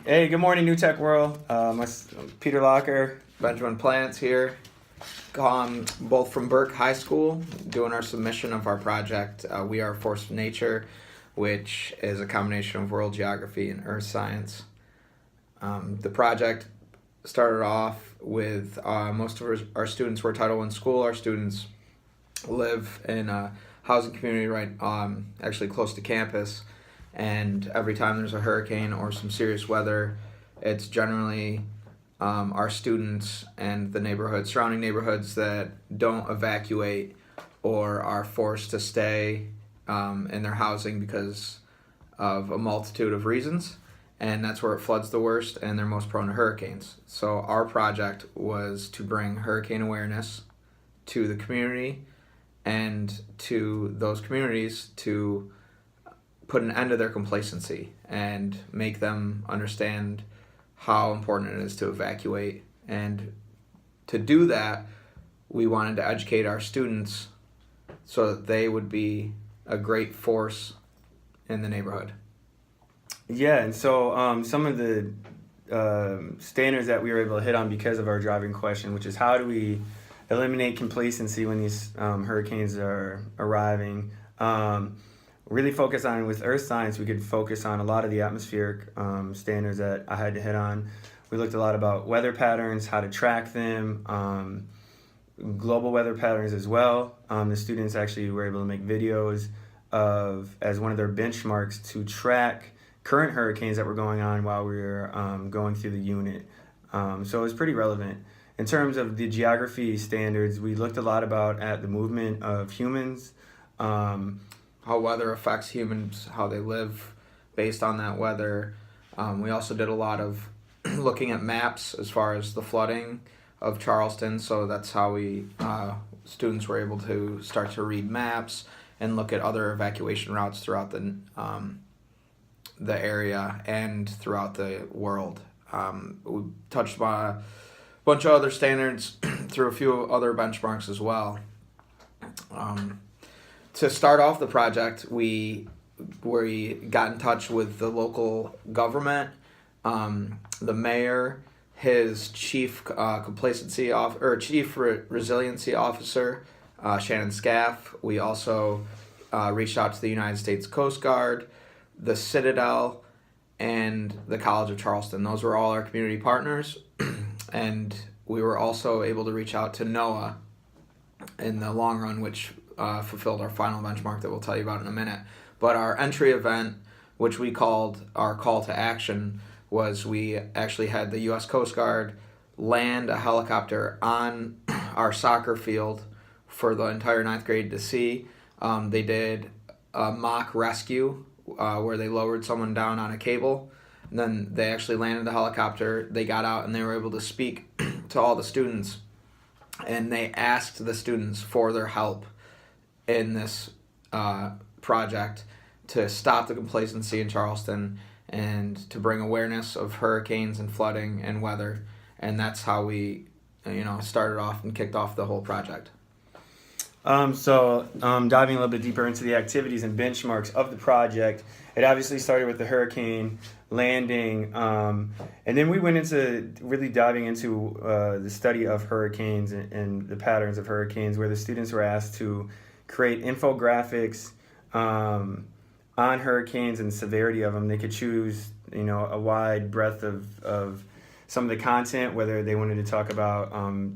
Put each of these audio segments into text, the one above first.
Hey, good morning, New Tech World. Peter Locker. Benjamin Plants here, both from Burke High School, doing our submission of our project. We Are a Force of Nature, which is a combination of world geography and earth science. The project started off with most of our students were Title I school. Our students live in a housing community right actually close to campus, and every time there's a hurricane or some serious weather, it's generally our students and the surrounding neighborhoods that don't evacuate or are forced to stay in their housing because of a multitude of reasons, and that's where it floods the worst and they're most prone to hurricanes. So our project was to bring hurricane awareness to the community and to those communities to put an end to their complacency and make them understand how important it is to evacuate. And to do that, we wanted to educate our students so that they would be a great force in the neighborhood. Yeah, and so some of the standards that we were able to hit on because of our driving question, which is how do we eliminate complacency when these hurricanes are arriving. Really focus on, with earth science, we could focus on a lot of the atmospheric standards that I had to hit on. We looked a lot about weather patterns, how to track them, global weather patterns as well. The students actually were able to make videos as one of their benchmarks to track current hurricanes that were going on while we were going through the unit. So it was pretty relevant. In terms of the geography standards, we looked a lot about at the movement of humans, How weather affects humans, how they live based on that weather. We also did a lot of looking at maps as far as the flooding of Charleston. So that's how students were able to start to read maps and look at other evacuation routes throughout the area and throughout the world. We touched on a bunch of other standards through a few other benchmarks as well. To start off the project, we got in touch with the local government, the mayor, his chief chief resiliency officer, Shannon Scaff. We also reached out to the United States Coast Guard, the Citadel, and the College of Charleston. Those were all our community partners, and we were also able to reach out to NOAA in the long run, which fulfilled our final benchmark that we'll tell you about in a minute. But our entry event, which we called our call to action, was we actually had the U.S. Coast Guard land a helicopter on our soccer field for the entire ninth grade to see. They did a mock rescue where they lowered someone down on a cable, and then they actually landed the helicopter. They got out and they were able to speak to all the students, and they asked the students for their help in this project to stop the complacency in Charleston and to bring awareness of hurricanes and flooding and weather. And that's how we started off and kicked off the whole project. So diving a little bit deeper into the activities and benchmarks of the project, it obviously started with the hurricane landing, and then we went into really diving into the study of hurricanes and the patterns of hurricanes, where the students were asked to create infographics on hurricanes and severity of them. They could choose, a wide breadth of some of the content, whether they wanted to talk about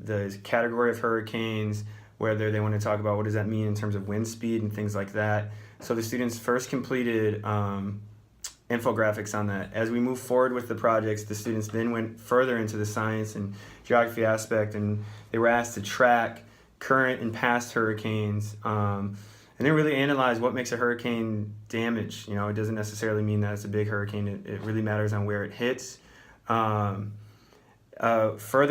the category of hurricanes, whether they want to talk about what does that mean in terms of wind speed and things like that. So the students first completed infographics on that. As we moved forward with the projects, the students then went further into the science and geography aspect, and they were asked to track current and past hurricanes, and then really analyze what makes a hurricane damage. It doesn't necessarily mean that it's a big hurricane. It really matters on where it hits. Further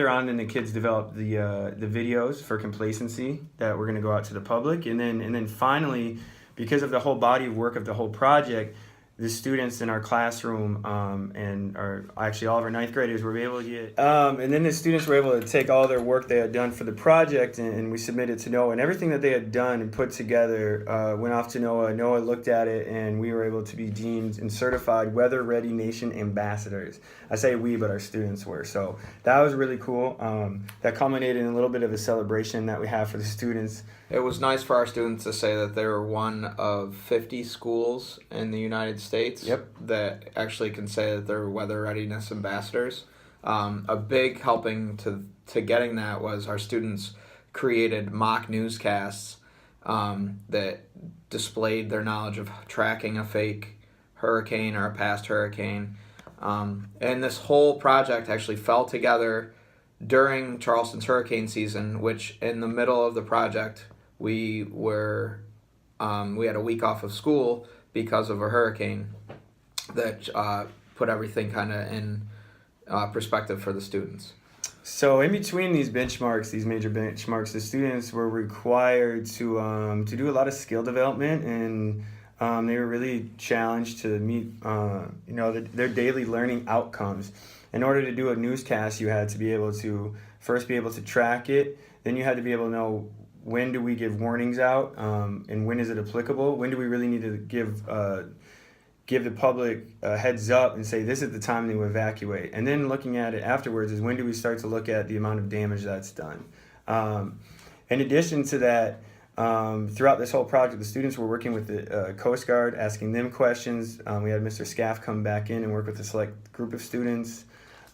on, then the kids developed the videos for complacency that we're going to go out to the public, and then finally, because of the whole body of work of the whole project, the students in our classroom and actually all of our ninth graders were able to get, and then the students were able to take all their work they had done for the project and we submitted to NOAA, and everything that they had done and put together went off to NOAA. NOAA looked at it and we were able to be deemed and certified Weather Ready Nation ambassadors. I say we, but our students were. So that was really cool. That culminated in a little bit of a celebration that we have for the students. It was nice for our students to say that they were one of 50 schools in the United States that actually can say that they're weather readiness ambassadors. A big helping to getting that was our students created mock newscasts that displayed their knowledge of tracking a fake hurricane or a past hurricane. And this whole project actually fell together during Charleston's hurricane season, which in the middle of the project we had a week off of school because of a hurricane that put everything kind of in perspective for the students. So in between these benchmarks, these major benchmarks, the students were required to do a lot of skill development, and they were really challenged to meet their daily learning outcomes. In order to do a newscast, you had to be able to first be able to track it. Then you had to be able to know, when do we give warnings out, and when is it applicable? When do we really need to give the public a heads up and say this is the time to evacuate? And then looking at it afterwards is, when do we start to look at the amount of damage that's done? In addition to that, throughout this whole project, the students were working with the Coast Guard, asking them questions. We had Mr. Scaff come back in and work with a select group of students.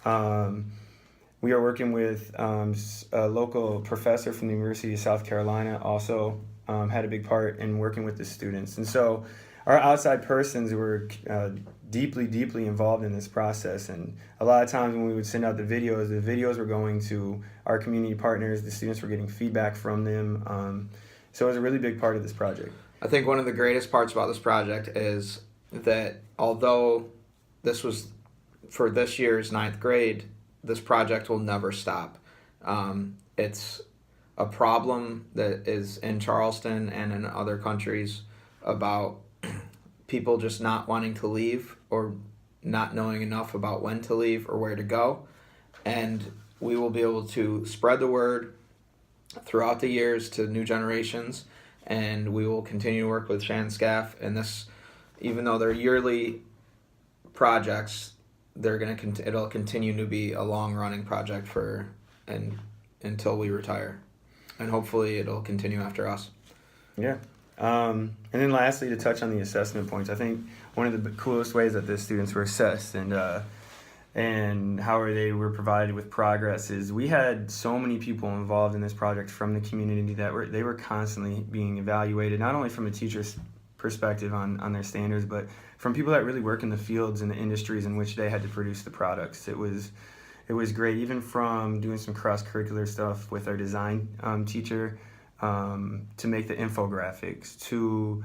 We are working with a local professor from the University of South Carolina, also had a big part in working with the students. And so our outside persons were deeply, deeply involved in this process. And a lot of times when we would send out the videos were going to our community partners. The students were getting feedback from them. So it was a really big part of this project. I think one of the greatest parts about this project is that although this was for this year's ninth grade, this project will never stop. It's a problem that is in Charleston and in other countries about people just not wanting to leave or not knowing enough about when to leave or where to go. And we will be able to spread the word throughout the years to new generations, and we will continue to work with Shan Scaff. And this, even though they're yearly projects, it'll continue to be a long-running project until we retire, and hopefully it'll continue after us. Yeah. And then lastly, to touch on the assessment points, I think one of the coolest ways that the students were assessed and how they were provided with progress is we had so many people involved in this project from the community that they were constantly being evaluated, not only from a teacher's perspective on their standards, but from people that really work in the fields and the industries in which they had to produce the products. It was great, even from doing some cross-curricular stuff with our design teacher, to make the infographics, to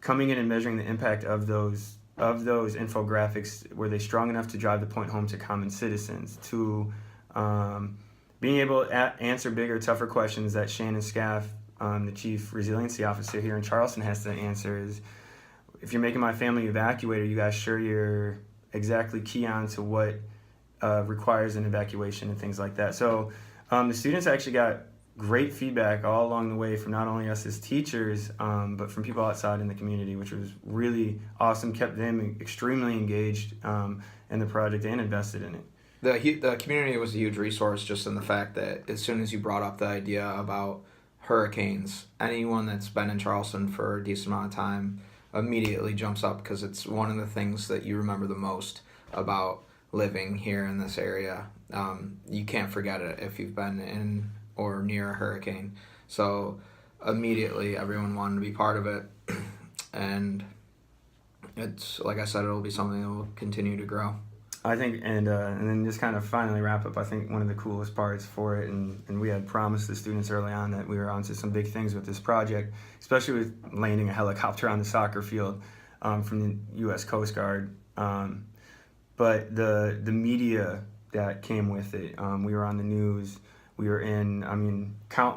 coming in and measuring the impact of those infographics. Were they strong enough to drive the point home to common citizens, to being able to answer bigger, tougher questions that Shannon Scaff, the Chief Resiliency Officer here in Charleston, has to answer is, if you're making my family evacuate, are you guys sure you're exactly key on to what requires an evacuation and things like that? So the students actually got great feedback all along the way from not only us as teachers, but from people outside in the community, which was really awesome, kept them extremely engaged in the project and invested in it. The community was a huge resource, just in the fact that as soon as you brought up the idea about hurricanes, anyone that's been in Charleston for a decent amount of time immediately jumps up, because it's one of the things that you remember the most about living here in this area. You can't forget it if you've been in or near a hurricane. So immediately everyone wanted to be part of it, and it's, like I said, it'll be something that will continue to grow. I think, and then just kind of finally wrap up, I think one of the coolest parts for it, and we had promised the students early on that we were onto some big things with this project, especially with landing a helicopter on the soccer field from the U.S. Coast Guard. But the media that came with it, we were on the news, we were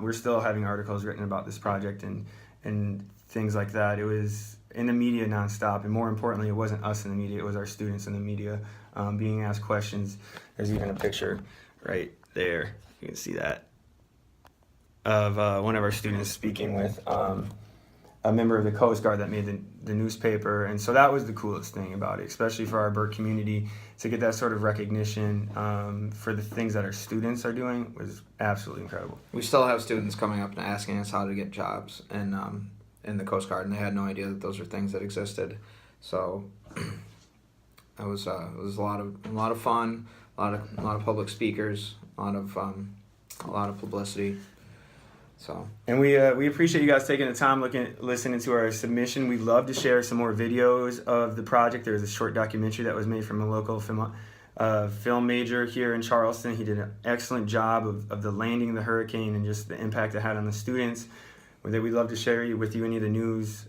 we're still having articles written about this project and things like that. It in the media nonstop, and more importantly, it wasn't us in the media; it was our students in the media being asked questions. There's even a picture right there. You can see that of one of our students speaking with a member of the Coast Guard that made the newspaper. And so that was the coolest thing about it, especially for our Burke community, to get that sort of recognition for the things that our students are doing was absolutely incredible. We still have students coming up and asking us how to get jobs in the Coast Guard, and they had no idea that those were things that existed. So it was a lot of fun, a lot of public speakers, a lot of publicity. So. And we appreciate you guys taking the time listening to our submission. We'd love to share some more videos of the project. There's a short documentary that was made from a local film major here in Charleston. He did an excellent job of the landing of the hurricane and just the impact it had on the students. That we'd love to share with you any of the news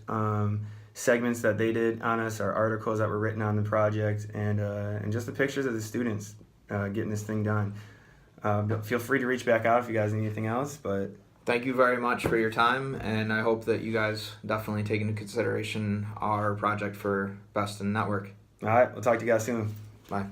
segments that they did on us, our articles that were written on the project, and just the pictures of the students getting this thing done. Feel free to reach back out if you guys need anything else, but thank you very much for your time, and I hope that you guys definitely take into consideration our project for Best in Network. all right, we'll talk to you guys soon. Bye.